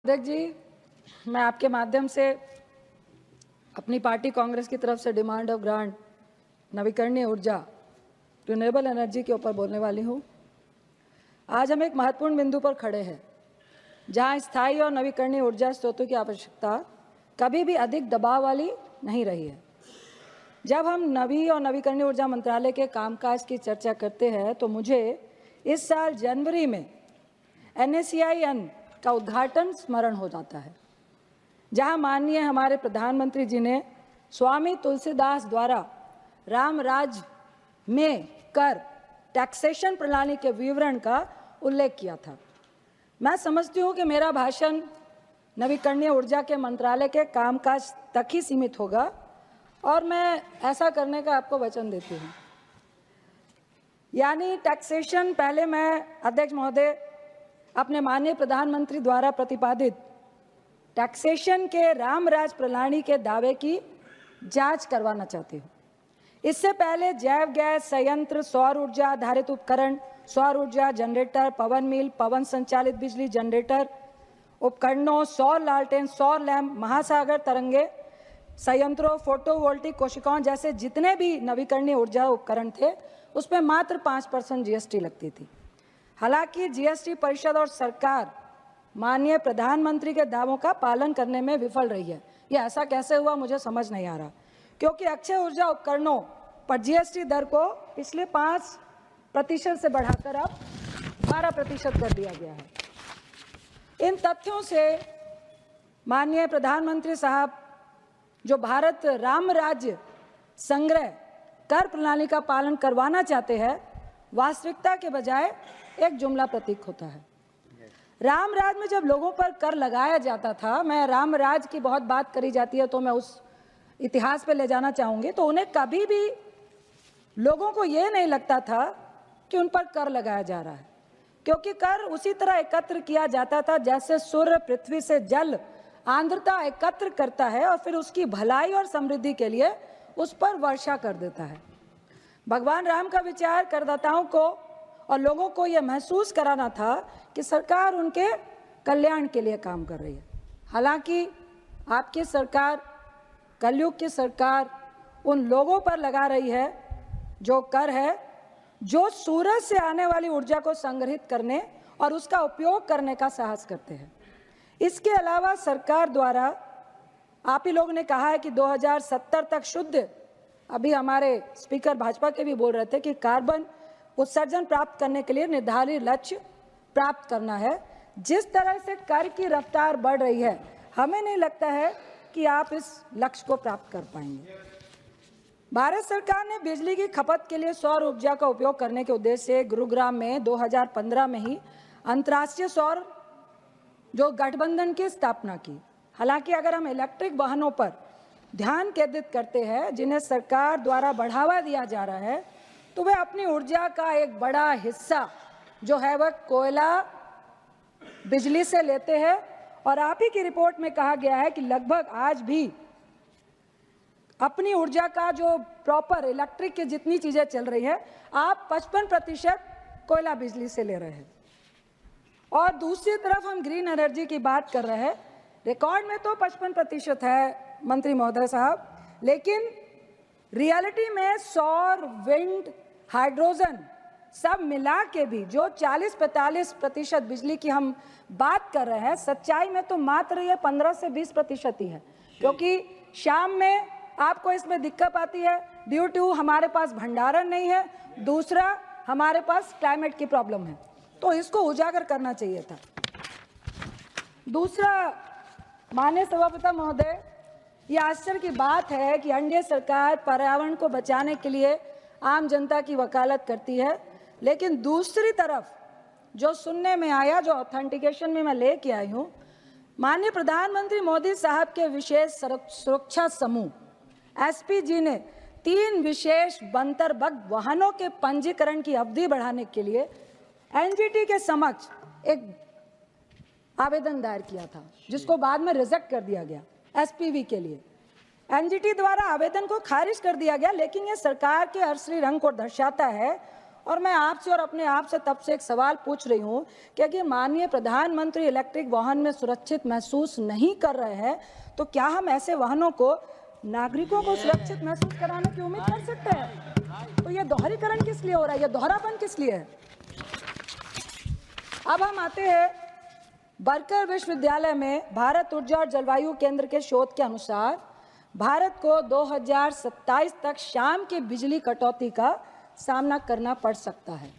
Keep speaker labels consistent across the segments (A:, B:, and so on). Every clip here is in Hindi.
A: अध्यक्ष जी, मैं आपके माध्यम से अपनी पार्टी कांग्रेस की तरफ से डिमांड ऑफ ग्रांट नवीकरणीय ऊर्जा रिन्यूएबल एनर्जी के ऊपर बोलने वाली हूँ। आज हम एक महत्वपूर्ण बिंदु पर खड़े हैं जहाँ स्थायी और नवीकरणीय ऊर्जा स्रोतों की आवश्यकता कभी भी अधिक दबाव वाली नहीं रही है। जब हम नवी और नवीकरणीय ऊर्जा मंत्रालय के कामकाज की चर्चा करते हैं तो मुझे इस साल जनवरी में NACIN का उद्घाटन स्मरण हो जाता है, जहां माननीय हमारे प्रधानमंत्री जी ने स्वामी तुलसीदास द्वारा रामराज में कर टैक्सेशन प्रणाली के विवरण का उल्लेख किया था। मैं समझती हूं कि मेरा भाषण नवीकरणीय ऊर्जा के मंत्रालय के कामकाज तक ही सीमित होगा और मैं ऐसा करने का आपको वचन देती हूं। यानी टैक्सेशन, पहले मैं अध्यक्ष महोदय अपने माननीय प्रधानमंत्री द्वारा प्रतिपादित टैक्सेशन के रामराज प्रणाली के दावे की जांच करवाना चाहती हूँ। इससे पहले जैव गैस संयंत्र, सौर ऊर्जा आधारित उपकरण, सौर ऊर्जा जनरेटर, पवन मिल, पवन संचालित बिजली जनरेटर उपकरणों, सौर लालटेन, सौर लैंप, महासागर तरंगे संयंत्रों, फोटोवोल्टिक कोशिकाओं जैसे जितने भी नवीकरणीय ऊर्जा उपकरण थे उसमें मात्र 5% GST लगती थी। हालांकि GST परिषद और सरकार माननीय प्रधानमंत्री के दावों का पालन करने में विफल रही है। यह ऐसा कैसे हुआ मुझे समझ नहीं आ रहा, क्योंकि अक्षय ऊर्जा उपकरणों पर GST दर को पिछले 5% से बढ़ाकर अब 12% कर दिया गया है। इन तथ्यों से माननीय प्रधानमंत्री साहब जो भारत राम राज्य संग्रह कर प्रणाली का पालन करवाना चाहते हैं, वास्तविकता के बजाय एक जुमला प्रतीक होता है। रामराज में जब लोगों पर कर लगाया जाता था, मैं रामराज की बहुत बात करी जाती है तो मैं उस इतिहास पे ले जाना चाहूंगी, तो उन्हें कभी भी लोगों को ये नहीं लगता था कि उन पर कर लगाया जा रहा है, क्योंकि कर उसी तरह एकत्र किया जाता था जैसे सूर्य पृथ्वी से जल आर्द्रता एकत्र करता है और फिर उसकी भलाई और समृद्धि के लिए उस पर वर्षा कर देता है। भगवान राम का विचार करदाताओं को और लोगों को यह महसूस कराना था कि सरकार उनके कल्याण के लिए काम कर रही है। हालांकि आपकी सरकार, कलयुग की सरकार, उन लोगों पर लगा रही है जो कर है, जो सूरज से आने वाली ऊर्जा को संग्रहित करने और उसका उपयोग करने का साहस करते हैं। इसके अलावा सरकार द्वारा, आप ही लोगों ने कहा है कि 2070 तक शुद्ध, अभी हमारे स्पीकर भाजपा के भी बोल रहे थे कि कार्बन उत्सर्जन प्राप्त करने के लिए निर्धारित लक्ष्य प्राप्त करना है। जिस तरह से कर की रफ्तार बढ़ रही है, हमें नहीं लगता है कि आप इस लक्ष्य को प्राप्त कर पाएंगे। भारत सरकार ने बिजली की खपत के लिए सौर ऊर्जा का उपयोग करने के उद्देश्य से गुरुग्राम में 2015 में ही अंतर्राष्ट्रीय सौर जो गठबंधन की स्थापना की। हालांकि अगर हम इलेक्ट्रिक वाहनों पर ध्यान केंद्रित करते हैं, जिन्हें सरकार द्वारा बढ़ावा दिया जा रहा है, तो वे अपनी ऊर्जा का एक बड़ा हिस्सा जो है वह कोयला बिजली से लेते हैं। और आप ही की रिपोर्ट में कहा गया है कि लगभग आज भी अपनी ऊर्जा का जो प्रॉपर इलेक्ट्रिक की जितनी चीजें चल रही है, आप 55% कोयला बिजली से ले रहे हैं। और दूसरी तरफ हम ग्रीन एनर्जी की बात कर रहे हैं। रिकॉर्ड में तो 55% है मंत्री महोदय साहब, लेकिन रियलिटी में सौर, विंड, हाइड्रोजन सब मिला के भी जो 40-45% बिजली की हम बात कर रहे हैं, सच्चाई में तो मात्र ये 15 से 20% ही है, क्योंकि शाम में आपको इसमें दिक्कत आती है ड्यू टू हमारे पास भंडारण नहीं है, दूसरा हमारे पास क्लाइमेट की प्रॉब्लम है, तो इसको उजागर करना चाहिए था। दूसरा, माननीय सभापति महोदय, ये आश्चर्य की बात है कि एनडीए सरकार पर्यावरण को बचाने के लिए आम जनता की वकालत करती है, लेकिन दूसरी तरफ जो सुनने में आया, जो ऑथेंटिकेशन में मैं लेके आई हूँ, माननीय प्रधानमंत्री मोदी साहब के विशेष सुरक्षा समूह SPG ने 3 विशेष बंतरबग्ध वाहनों के पंजीकरण की अवधि बढ़ाने के लिए NGT के समक्ष एक आवेदन दायर किया था, जिसको बाद में रिजेक्ट कर दिया गया SPV के लिए। NGT द्वारा आवेदन को खारिज कर दिया गया, लेकिन ये सरकार के असली रंग को दर्शाता है और मैं आपसे और अपने आप से तब से एक सवाल पूछ रही हूँ कि अगर माननीय प्रधानमंत्री इलेक्ट्रिक वाहन में सुरक्षित महसूस नहीं कर रहे हैं तो क्या हम ऐसे वाहनों को नागरिकों को सुरक्षित महसूस कराने की उम्मीद कर सकते हैं? तो ये दोहरीकरण किस लिए हो रहा है, ये दोहरापन किस लिए है? अब हम आते हैं बरकर विश्वविद्यालय में भारत ऊर्जा और जलवायु केंद्र के शोध के अनुसार भारत को 2027 तक शाम की बिजली कटौती का सामना करना पड़ सकता है।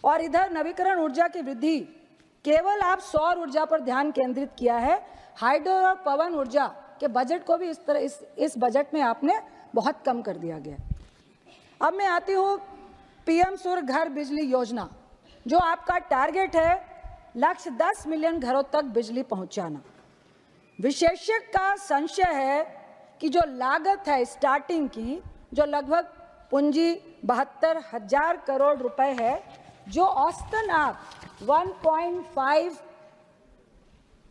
A: और इधर नवीकरण ऊर्जा की वृद्धि केवल आप सौर ऊर्जा पर ध्यान केंद्रित किया है, हाइड्रो और पवन ऊर्जा के बजट को भी इस बजट में आपने बहुत कम कर दिया गया। अब मैं आती हूँ पीएम सूर्य घर बिजली योजना, जो आपका टारगेट है लक्ष्य 10 मिलियन घरों तक बिजली पहुंचाना। विशेषज्ञ का संशय है कि जो लागत है स्टार्टिंग की, जो लगभग पूंजी 72,000 करोड़ रुपए है, जो औसतन आप 1.5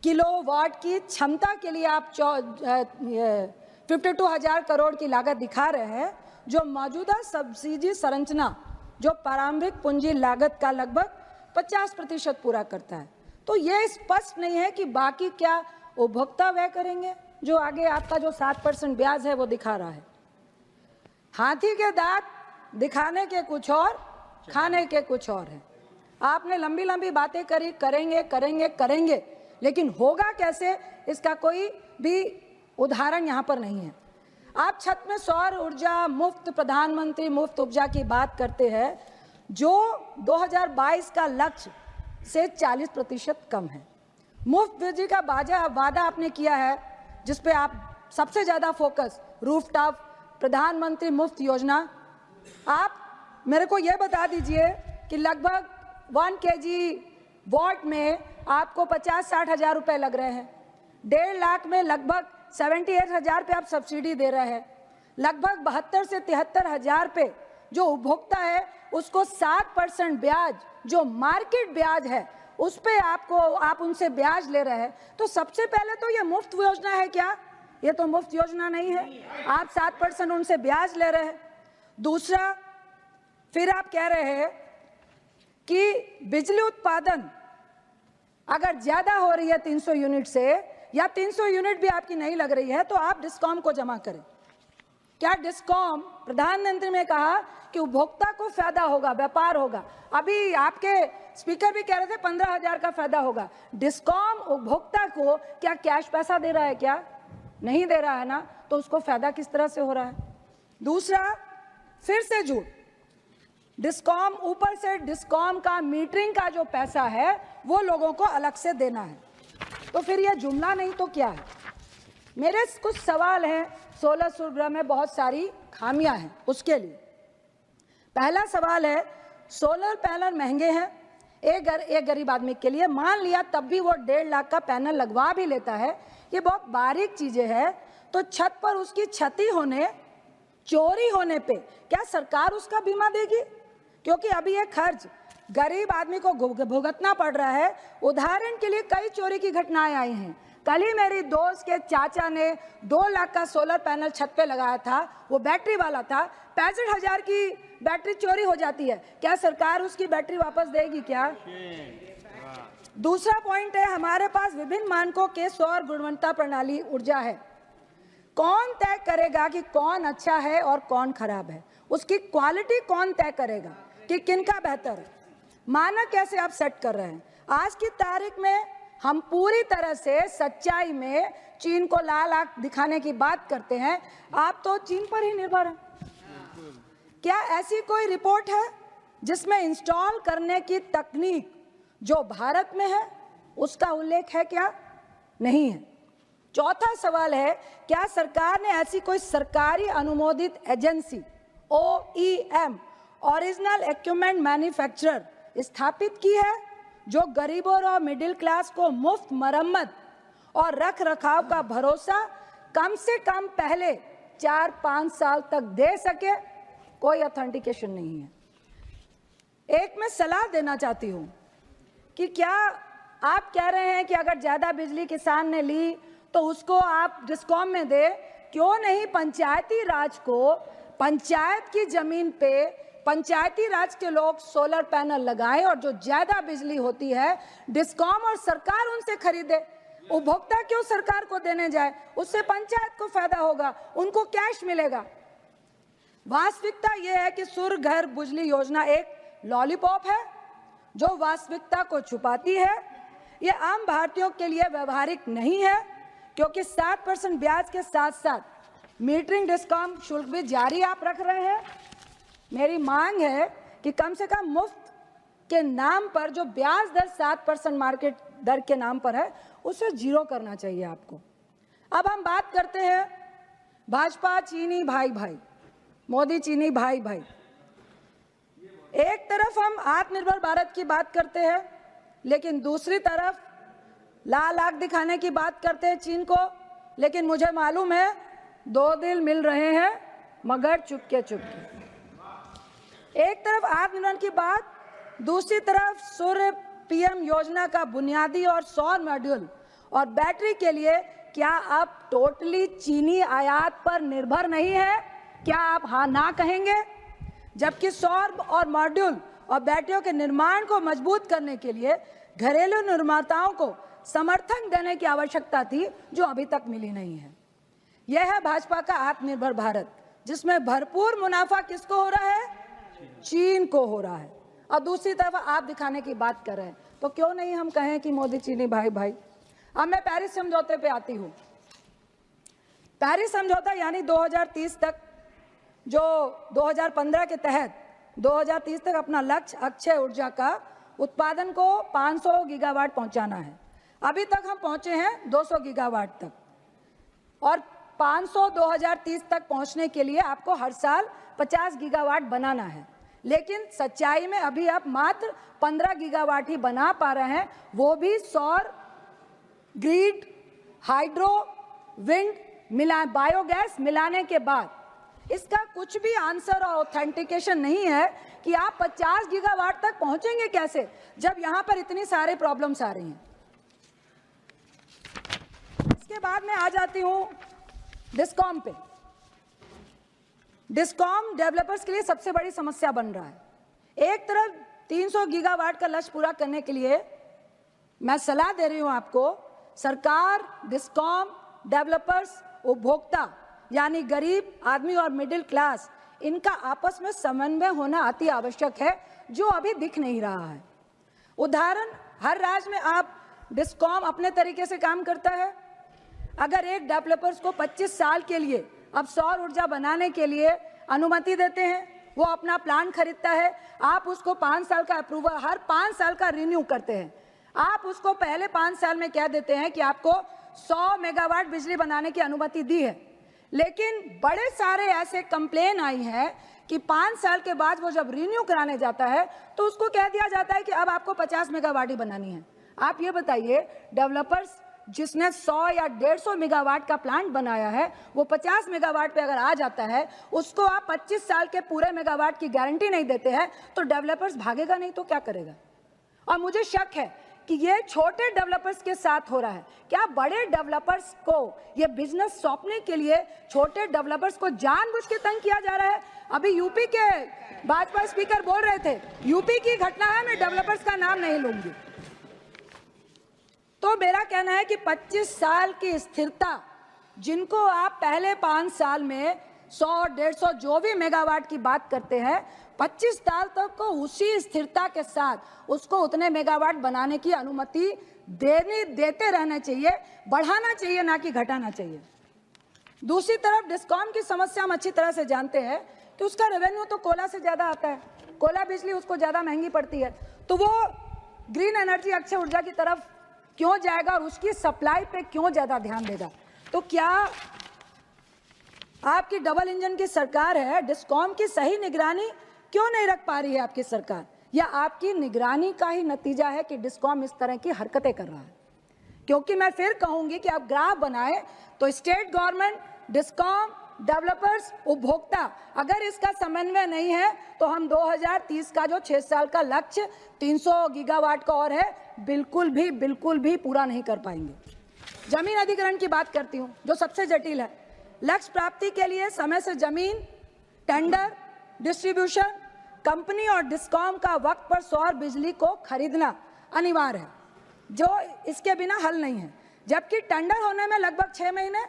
A: किलोवाट की क्षमता के लिए आप 52,000 करोड़ की लागत दिखा रहे हैं, जो मौजूदा सब्सिडी संरचना जो प्रारंभिक पूंजी लागत का लगभग 50% पूरा करता है। तो ये स्पष्ट नहीं है कि बाकी क्या उपभोक्ता व्यय करेंगे, जो आगे आपका जो 7% ब्याज है वो दिखा रहा है। हाथी के दांत दिखाने के कुछ और, खाने के कुछ और है। आपने लंबी लंबी बातें करी, करेंगे करेंगे करेंगे, लेकिन होगा कैसे इसका कोई भी उदाहरण यहाँ पर नहीं है। आप छत में सौर ऊर्जा मुफ्त, प्रधानमंत्री मुफ्त उपजा की बात करते हैं, जो 2022 का लक्ष्य से 40% कम है। मुफ्त बिजली का वादा आपने किया है, जिसपे आप सबसे ज़्यादा फोकस, रूफटॉप प्रधानमंत्री मुफ्त योजना। आप मेरे को यह बता दीजिए कि लगभग 1 kg वॉट में आपको 50-60 हज़ार रुपये लग रहे हैं। 1.5 लाख में लगभग 78,000 पे आप सब्सिडी दे रहे हैं। लगभग 72 से 73 हज़ार पे जो उपभोक्ता है उसको 7% ब्याज, जो मार्केट ब्याज है, उस पे आप उनसे ब्याज ले रहे हैं। तो सबसे पहले तो ये मुफ्त योजना है क्या? ये तो मुफ्त योजना नहीं है। आप 7% उनसे ब्याज ले रहे हैं। दूसरा, फिर आप कह रहे हैं कि बिजली उत्पादन अगर ज्यादा हो रही है 300 यूनिट से, या 300 यूनिट भी आपकी नहीं लग रही है, तो आप डिस्कॉम को जमा करें। क्या डिस्कॉम, प्रधानमंत्री ने कहा कि उपभोक्ता को फायदा होगा, व्यापार होगा। अभी आपके स्पीकर भी कह रहे थे 15,000 का फायदा होगा। डिस्कॉम उपभोक्ता को क्या कैश पैसा दे रहा है? क्या नहीं दे रहा है ना, तो उसको फायदा किस तरह से हो रहा है? दूसरा, फिर से झूठ। डिस्कॉम, ऊपर से डिस्कॉम का मीटरिंग का जो पैसा है वो लोगों को अलग से देना है। तो फिर यह जुमला नहीं तो क्या है? मेरे कुछ सवाल हैं। 16 सूर्यग्रह में बहुत सारी खामियां हैं, उसके लिए पहला सवाल है, सोलर पैनल महंगे हैं एक गरीब आदमी के लिए। मान लिया तब भी वो 1.5 लाख का पैनल लगवा भी लेता है, ये बहुत बारीक चीजें हैं। तो छत पर उसकी क्षति होने, चोरी होने पे क्या सरकार उसका बीमा देगी? क्योंकि अभी ये खर्च गरीब आदमी को भुगतना पड़ रहा है। उदाहरण के लिए कई चोरी की घटनाएं आई हैं। कल ही मेरी दोस्त के चाचा ने 2 लाख का सोलर पैनल छत पे लगाया था, वो बैटरी वाला था। 65,000 की बैटरी चोरी हो जाती है, क्या सरकार उसकी बैटरी वापस देगी क्या? दूसरा पॉइंट है, हमारे पास विभिन्न मानकों के सौर गुणवत्ता प्रणाली ऊर्जा है। कौन तय करेगा कि कौन अच्छा है और कौन खराब है? उसकी क्वालिटी कौन तय करेगा कि किनका बेहतर है? मानक कैसे आप सेट कर रहे हैं? आज की तारीख में हम पूरी तरह से सच्चाई में चीन को लाल आंख दिखाने की बात करते हैं। आप तो चीन पर ही निर्भर हैं। क्या ऐसी कोई रिपोर्ट है जिसमें इंस्टॉल करने की तकनीक जो भारत में है उसका उल्लेख है क्या? नहीं है। चौथा सवाल है, क्या सरकार ने ऐसी कोई सरकारी अनुमोदित agency OEM, original equipment manufacturer, स्थापित की है जो गरीबों और मिडिल क्लास को मुफ्त मरम्मत और रख रखाव का भरोसा कम से कम पहले 4-5 साल तक दे सके? कोई ऑथेंटिकेशन नहीं है। एक मैं सलाह देना चाहती हूँ कि क्या आप कह रहे हैं कि अगर ज्यादा बिजली किसान ने ली तो उसको आप डिस्कॉम में दे, क्यों नहीं पंचायती राज को पंचायत की जमीन पे पंचायती राज के लोग सोलर पैनल लगाएं और जो ज्यादा बिजली होती है डिस्कॉम और सरकार उनसे खरीदे। उपभोक्ता क्यों सरकार को देने जाए? उससे पंचायत को फायदा होगा, उनको कैश मिलेगा। वास्तविकता यह है कि सूर्य घर बिजली योजना एक लॉलीपॉप है जो वास्तविकता को छुपाती है। यह आम भारतीयों के लिए व्यवहारिक नहीं है क्योंकि 7% ब्याज के साथ साथ मीटरिंग डिस्कॉम शुल्क भी जारी आप रख रहे हैं। मेरी मांग है कि कम से कम मुफ्त के नाम पर जो ब्याज दर 7% मार्केट दर के नाम पर है उसे जीरो करना चाहिए आपको। अब हम बात करते हैं भाजपा चीनी भाई भाई, मोदी चीनी भाई भाई। एक तरफ हम आत्मनिर्भर भारत की बात करते हैं लेकिन दूसरी तरफ लाल आग दिखाने की बात करते हैं चीन को। लेकिन मुझे मालूम है दो दिल मिल रहे हैं मगर चुपके चुपके। एक तरफ आत्मनिर्भर की बात, दूसरी तरफ सूर्य पीएम योजना का बुनियादी और सौर मॉड्यूल और बैटरी के लिए क्या आप टोटली चीनी आयात पर निर्भर नहीं है? क्या आप हाँ ना कहेंगे? जबकि सौर और मॉड्यूल और बैटरियों के निर्माण को मजबूत करने के लिए घरेलू निर्माताओं को समर्थन देने की आवश्यकता थी जो अभी तक मिली नहीं है। यह है भाजपा का आत्मनिर्भर भारत जिसमें भरपूर मुनाफा किसको हो रहा है? चीन को हो रहा है। और दूसरी तरफ आप दिखाने की बात कर रहे हैं तो क्यों नहीं हम कहें कि मोदी चीनी भाई भाई। अब मैं पेरिस समझौते पे आती हूँ। पेरिस समझौता यानी 2030 तक, जो 2015 के तहत 2030 तक अपना लक्ष्य अक्षय ऊर्जा का उत्पादन को 500 गीगावाट पहुंचाना है। अभी तक हम पहुंचे हैं 200 गीगावाट तक और 500 2030 तक पहुंचने के लिए आपको हर साल 50 गीगावाट बनाना है। लेकिन सच्चाई में अभी आप मात्र 15 गीगावाट ही बना पा रहे हैं, वो भी सौर, ग्रिड, हाइड्रो, विंड मिला, बायोगैस मिलाने के बाद। इसका कुछ भी आंसर और ऑथेंटिकेशन नहीं है कि आप 50 गीगावाट तक पहुंचेंगे कैसे जब यहां पर इतनी सारे प्रॉब्लम्स आ रही हैं। इसके बाद मैं आ जाती हूं डिस्कॉम पे। डिस्कॉम डेवलपर्स के लिए सबसे बड़ी समस्या बन रहा है। एक तरफ 300 गीगावाट का लक्ष्य पूरा करने के लिए मैं सलाह दे रही हूं आपको, सरकार, डिस्कॉम, डेवलपर्स, उपभोक्ता यानी गरीब आदमी और मिडिल क्लास, इनका आपस में समन्वय होना अति आवश्यक है जो अभी दिख नहीं रहा है। उदाहरण, हर राज्य में आप डिस्कॉम अपने तरीके से काम करता है। अगर एक डेवलपर्स को 25 साल के लिए अब सौर ऊर्जा बनाने के लिए अनुमति देते हैं, वो अपना प्लान खरीदता है, आप उसको 5 साल का अप्रूवल हर 5 साल का रिन्यू करते हैं। आप उसको पहले 5 साल में कह देते हैं कि आपको 100 मेगावाट बिजली बनाने की अनुमति दी है, लेकिन बड़े सारे ऐसे कंप्लेन आई हैं कि 5 साल के बाद वो जब रिन्यू कराने जाता है तो उसको कह दिया जाता है कि अब आपको 50 मेगावाट ही बनानी है। आप ये बताइए, डेवलपर्स जिसने 100 या 150 मेगावाट का प्लांट बनाया है वो 50 मेगावाट पे अगर आ जाता है, उसको आप 25 साल के पूरे मेगावाट की गारंटी नहीं देते हैं तो डेवलपर्स भागेगा नहीं तो क्या करेगा? और मुझे शक है कि ये छोटे डेवलपर्स के साथ हो रहा है। क्या बड़े डेवलपर्स को ये बिजनेस सौंपने के लिए छोटे डेवलपर्स को जानबूझ के तंग किया जा रहा है? अभी यूपी के भाजपा स्पीकर बोल रहे थे, यूपी की घटना है, मैं डेवलपर्स का नाम नहीं लूंगी। तो मेरा कहना है कि 25 साल की स्थिरता, जिनको आप पहले 5 साल में 100-150 जो भी मेगावाट की बात करते हैं, 25 साल तक को उसी स्थिरता के साथ उसको उतने मेगावाट बनाने की अनुमति देते रहना चाहिए, बढ़ाना चाहिए ना कि घटाना चाहिए। दूसरी तरफ डिस्कॉम की समस्या हम अच्छी तरह से जानते हैं कि उसका रेवेन्यू तो कोयला से ज्यादा आता है, कोयला बिजली उसको ज्यादा महंगी पड़ती है, तो वो ग्रीन एनर्जी अक्षय ऊर्जा की तरफ क्यों जाएगा और उसकी सप्लाई पे क्यों ज्यादा ध्यान देगा? तो क्या आपकी डबल इंजन की सरकार है, डिस्कॉम की सही निगरानी क्यों नहीं रख पा रही है आपकी सरकार? या आपकी निगरानी का ही नतीजा है कि डिस्कॉम इस तरह की हरकतें कर रहा है? क्योंकि मैं फिर कहूंगी कि आप ग्राफ बनाए तो स्टेट गवर्नमेंट, डिस्कॉम, डेवलपर्स, उपभोक्ता, अगर इसका समन्वय नहीं है तो हम 2030 का जो 6 साल का लक्ष्य 300 गीगावाट का और है, बिल्कुल भी पूरा नहीं कर पाएंगे। जमीन अधिग्रहण की बात करती हूँ जो सबसे जटिल है। लक्ष्य प्राप्ति के लिए समय से जमीन, टेंडर, डिस्ट्रीब्यूशन, कंपनी और डिस्कॉम का वक्त पर सौर बिजली को खरीदना अनिवार्य है, जो इसके बिना हल नहीं है। जबकि टेंडर होने में लगभग 6 महीने,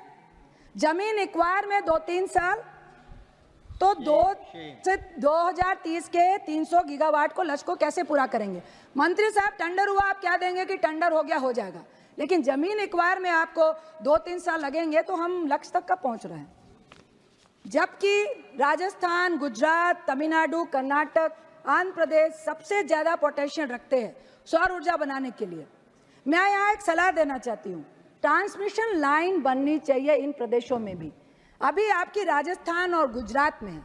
A: जमीन एक्वायर में 2-3 साल, तो 2030 के 300 गीगावाट को लक्ष्य को कैसे पूरा करेंगे? मंत्री साहब, टेंडर हुआ, आप क्या देंगे कि टेंडर हो गया, हो जाएगा, लेकिन जमीन एक्वायर में आपको 2-3 साल लगेंगे, तो हम लक्ष्य तक कब पहुंच रहे हैं? जबकि राजस्थान, गुजरात, तमिलनाडु, कर्नाटक, आंध्र प्रदेश सबसे ज्यादा पोटेंशियल रखते हैं सौर ऊर्जा बनाने के लिए। मैं यहाँ एक सलाह देना चाहती हूँ, ट्रांसमिशन लाइन बननी चाहिए इन प्रदेशों में भी। अभी आपकी राजस्थान और गुजरात में है,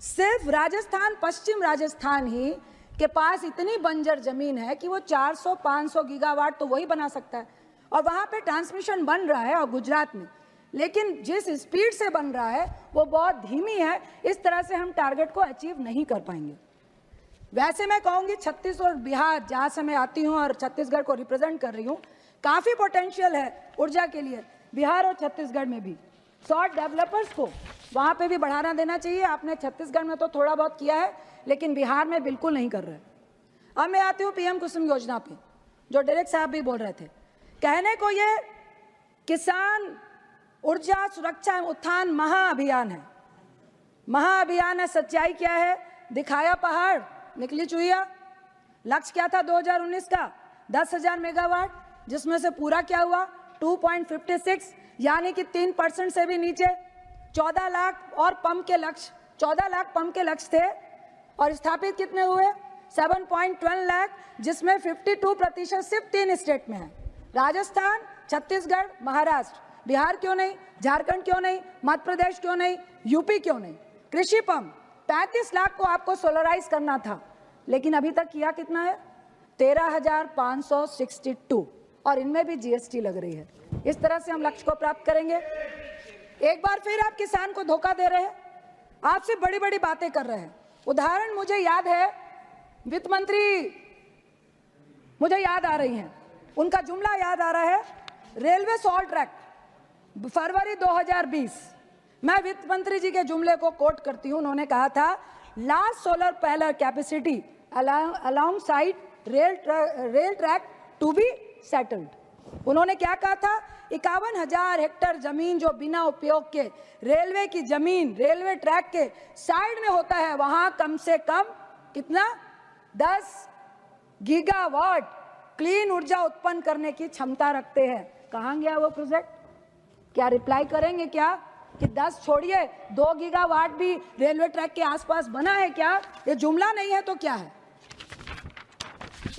A: सिर्फ राजस्थान, पश्चिम राजस्थान ही के पास इतनी बंजर जमीन है कि वो 400-500 गीगावाट तो वही बना सकता है, और वहाँ पे ट्रांसमिशन बन रहा है, और गुजरात में, लेकिन जिस स्पीड से बन रहा है वो बहुत धीमी है। इस तरह से हम टारगेट को अचीव नहीं कर पाएंगे। वैसे मैं कहूँगी छत्तीसगढ़ और बिहार, जहाँ से मैं आती हूँ और छत्तीसगढ़ को रिप्रेजेंट कर रही हूँ, काफ़ी पोटेंशियल है ऊर्जा के लिए बिहार और छत्तीसगढ़ में भी। सौर डेवलपर्स को वहाँ पे भी बढ़ाना देना चाहिए। आपने छत्तीसगढ़ में तो थोड़ा बहुत किया है, लेकिन बिहार में बिल्कुल नहीं कर रहे। अब मैं आती हूँ पीएम कुसुम योजना पे, जो डायरेक्ट साहब भी बोल रहे थे। कहने को ये किसान ऊर्जा सुरक्षा उत्थान महाअभियान है, महाअभियान है। सच्चाई क्या है? दिखाया पहाड़, निकली चुहिया। लक्ष्य क्या था 2019 का? 10,000 मेगावाट, जिसमें से पूरा क्या हुआ? 2.56, यानी कि 3% से भी नीचे। 14 लाख और पंप के लक्ष्य, 14 लाख पंप के लक्ष्य थे, और स्थापित कितने हुए? 7.12 लाख, जिसमें 52% सिर्फ 3 स्टेट में है, राजस्थान, छत्तीसगढ़, महाराष्ट्र। बिहार क्यों नहीं? झारखंड क्यों नहीं? मध्य प्रदेश क्यों नहीं? यूपी क्यों नहीं? कृषि पंप 35 लाख को आपको सोलराइज करना था, लेकिन अभी तक किया कितना है? 13,562, और इनमें भी जीएसटी लग रही है। इस तरह से हम लक्ष्य को प्राप्त करेंगे। एक बार फिर आप किसान को धोखा दे रहे हैं, आपसे बड़ी बड़ी बातें कर रहे हैं। उदाहरण मुझे याद है, वित्त मंत्री मुझे याद आ रही हैं, उनका जुमला याद आ रहा है, रेलवे सॉल्ट ट्रैक, फरवरी 2020। मैं वित्त मंत्री जी के जुमले को कोट करती हूं। उन्होंने कहा था, last solar panel capacity alongside rail track to be settled. उन्होंने क्या कहा था? 51,000 हेक्टेयर जमीन जो बिना उपयोग के रेलवे की जमीन, रेलवे ट्रैक के साइड में होता है, वहां कम से कम कितना? 10 गीगावाट क्लीन ऊर्जा उत्पन्न करने की क्षमता रखते हैं। कहां गया वो प्रोजेक्ट? क्या रिप्लाई करेंगे क्या कि 10 छोड़िए, 2 गीगावाट भी रेलवे ट्रैक के आसपास बना है क्या? ये जुमला नहीं है तो क्या है?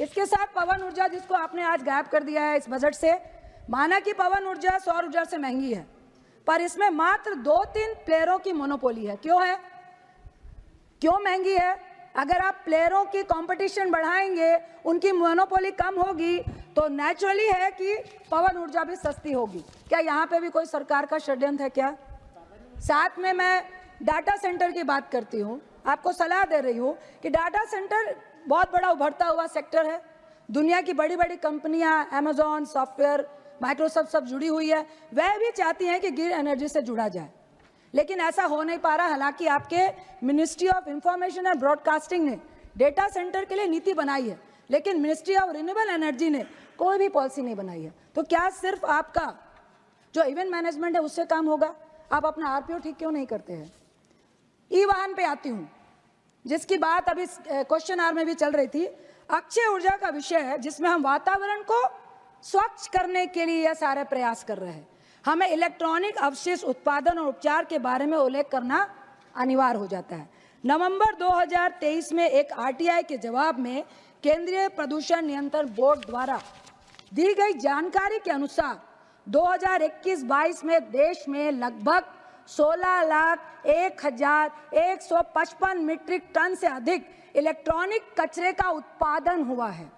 A: इसके साथ पवन ऊर्जा, जिसको आपने आज गायब कर दिया है इस बजट से। माना कि पवन ऊर्जा सौर ऊर्जा से महंगी है, पर इसमें मात्र 2-3 प्लेयरों की मोनोपोली है। क्यों है? क्यों महंगी है? अगर आप प्लेयरों की कंपटीशन बढ़ाएंगे, उनकी मोनोपोली कम होगी, तो नेचुरली है कि पवन ऊर्जा भी सस्ती होगी। क्या यहाँ पे भी कोई सरकार का षड्यंत्र है क्या? साथ में मैं डाटा सेंटर की बात करती हूँ, आपको सलाह दे रही हूँ कि डाटा सेंटर बहुत बड़ा उभरता हुआ सेक्टर है। दुनिया की बड़ी बड़ी कंपनियां, अमेजॉन, सॉफ्टवेयर, माइक्रोसॉफ्ट सब जुड़ी हुई है। वह भी चाहती हैं कि ग्रीन एनर्जी से जुड़ा जाए, लेकिन ऐसा हो नहीं पा रहा। हालांकि आपके ministry of information and broadcasting ने डेटा सेंटर के लिए नीति बनाई है, लेकिन मिनिस्ट्री ऑफ रिन्यूएबल एनर्जी ने कोई भी पॉलिसी नहीं बनाई है। तो क्या सिर्फ आपका जो इवेंट मैनेजमेंट है उससे काम होगा? आप अपना आरपीओ ठीक क्यों नहीं करते हैं? ई वाहन पे आती हूँ, जिसकी बात अभी क्वेश्चन आवर में भी चल रही थी। अक्षय ऊर्जा का विषय है, जिसमें हम वातावरण को स्वच्छ करने के लिए यह सारे प्रयास कर रहे हैं। हमें इलेक्ट्रॉनिक अवशेष उत्पादन और उपचार के बारे में उल्लेख करना अनिवार्य हो जाता है। नवंबर 2023 में एक आरटीआई के जवाब में केंद्रीय प्रदूषण नियंत्रण बोर्ड द्वारा दी गई जानकारी के अनुसार 2021-22 में देश में लगभग 16,01,155 मीट्रिक टन से अधिक इलेक्ट्रॉनिक कचरे का उत्पादन हुआ है,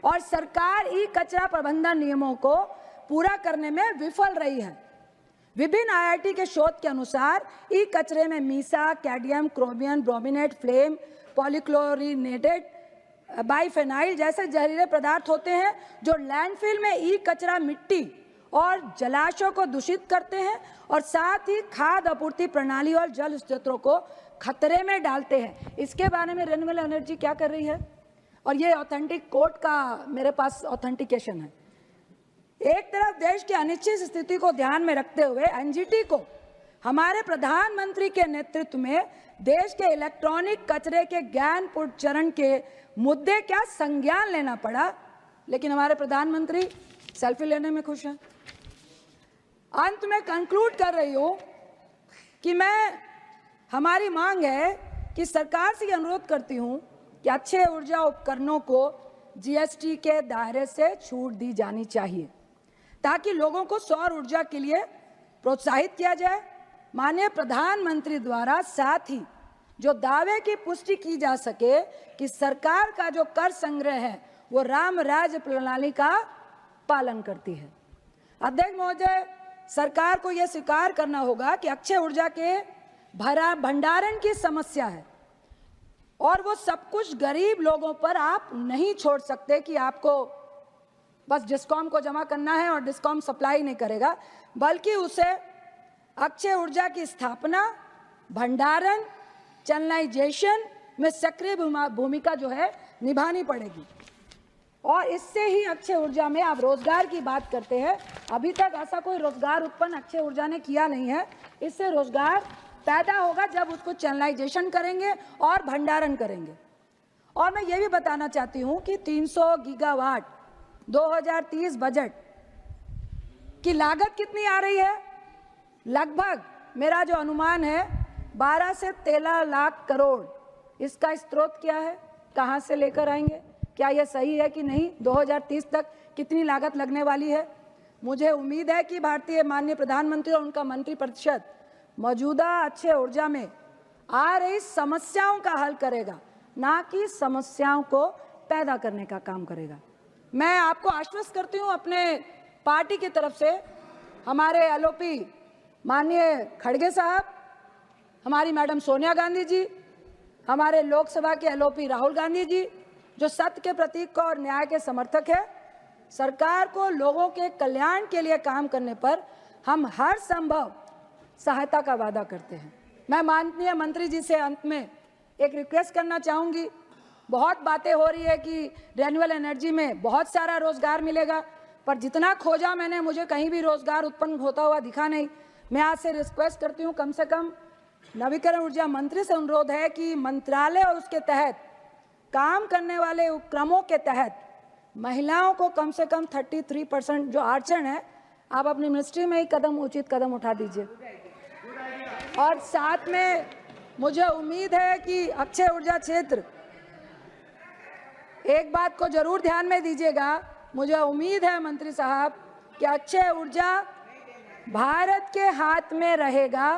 A: और सरकार ई कचरा प्रबंधन नियमों को पूरा करने में विफल रही है। विभिन्न आईआईटी के शोध के अनुसार ई कचरे में Misa, cadmium, chromium, brominate, flame, पॉलीक्लोरिनेटेड बाइफेनाइल जैसे जहरीले पदार्थ होते हैं, जो लैंडफिल में ई कचरा मिट्टी और जलाशयों को दूषित करते हैं और साथ ही खाद्य आपूर्ति प्रणाली और जल स्रोतों को खतरे में डालते हैं। इसके बारे में रिन्यूएबल एनर्जी क्या कर रही है? और ये ऑथेंटिक कोर्ट का मेरे पास ऑथेंटिकेशन है। एक तरफ देश की अनिश्चित स्थिति को ध्यान में रखते हुए एनजीटी को हमारे प्रधानमंत्री के नेतृत्व में देश के इलेक्ट्रॉनिक कचरे के ज्ञानपूर्ण चरण के मुद्दे क्या संज्ञान लेना पड़ा, लेकिन हमारे प्रधानमंत्री सेल्फी लेने में खुश हैं। अंत में कंक्लूड कर रही हूं कि हमारी मांग है कि सरकार से अनुरोध करती हूं कि अच्छे ऊर्जा उपकरणों को जीएसटी के दायरे से छूट दी जानी चाहिए ताकि लोगों को सौर ऊर्जा के लिए प्रोत्साहित किया जाए। माननीय प्रधानमंत्री द्वारा साथ ही जो दावे की पुष्टि की जा सके कि सरकार का जो कर संग्रह है वो राम राज्य प्रणाली का पालन करती है। अध्यक्ष महोदय, सरकार को यह स्वीकार करना होगा कि अक्षय ऊर्जा के भंडारण की समस्या है और वो सब कुछ गरीब लोगों पर आप नहीं छोड़ सकते कि आपको बस डिस्कॉम को जमा करना है और डिस्कॉम सप्लाई नहीं करेगा, बल्कि उसे अक्षय ऊर्जा की स्थापना, भंडारण, चैनलाइजेशन में सक्रिय भूमिका जो है निभानी पड़ेगी। और इससे ही अक्षय ऊर्जा में आप रोजगार की बात करते हैं, अभी तक ऐसा कोई रोजगार उत्पन्न अक्षय ऊर्जा ने किया नहीं है। इससे रोजगार पैदा होगा जब उसको चैनलाइजेशन करेंगे और भंडारण करेंगे। और मैं ये भी बताना चाहती हूँ कि 300 गीगावाट 2030 बजट की लागत कितनी आ रही है? लगभग मेरा जो अनुमान है 12 से 13 लाख करोड़। इसका स्रोत क्या है? कहाँ से लेकर आएंगे? क्या यह सही है कि नहीं? 2030 तक कितनी लागत लगने वाली है? मुझे उम्मीद है कि भारतीय माननीय प्रधानमंत्री और उनका मंत्रिपरिषद मौजूदा अक्षय ऊर्जा में आ रही समस्याओं का हल करेगा, ना कि समस्याओं को पैदा करने का काम करेगा। मैं आपको आश्वस्त करती हूँ अपने पार्टी की तरफ से, हमारे एलओपी माननीय खड़गे साहब, हमारी मैडम सोनिया गांधी जी, हमारे लोकसभा के एलओपी राहुल गांधी जी, जो सत्य के प्रतीक और न्याय के समर्थक है, सरकार को लोगों के कल्याण के लिए काम करने पर हम हर संभव सहायता का वादा करते हैं। मैं माननीय मंत्री जी से अंत में एक रिक्वेस्ट करना चाहूँगी। बहुत बातें हो रही है कि रिन्यूएबल एनर्जी में बहुत सारा रोजगार मिलेगा, पर जितना खोजा मैंने मुझे कहीं भी रोजगार उत्पन्न होता हुआ दिखा नहीं। मैं आज से रिक्वेस्ट करती हूँ, कम से कम नवीकरण ऊर्जा मंत्री से अनुरोध है कि मंत्रालय और उसके तहत काम करने वाले उपक्रमों के तहत महिलाओं को कम से कम 33% जो आरक्षण है, आप अपनी मिनिस्ट्री में ही उचित कदम उठा दीजिए। और साथ में मुझे उम्मीद है कि अक्षय ऊर्जा क्षेत्र, एक बात को जरूर ध्यान में दीजिएगा, मुझे उम्मीद है मंत्री साहब कि अक्षय ऊर्जा भारत के हाथ में रहेगा।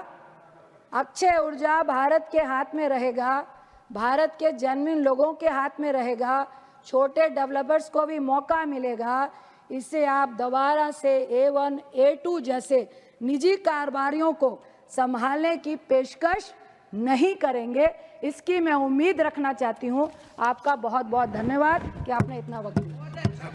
A: अक्षय ऊर्जा भारत के हाथ में रहेगा, भारत के जन्महीन लोगों के हाथ में रहेगा, छोटे डेवलपर्स को भी मौका मिलेगा। इससे आप दोबारा से A1, A2 जैसे निजी कारोबारियों को संभालने की पेशकश नहीं करेंगे, इसकी मैं उम्मीद रखना चाहती हूँ। आपका बहुत बहुत धन्यवाद कि आपने इतना वक्त दिया।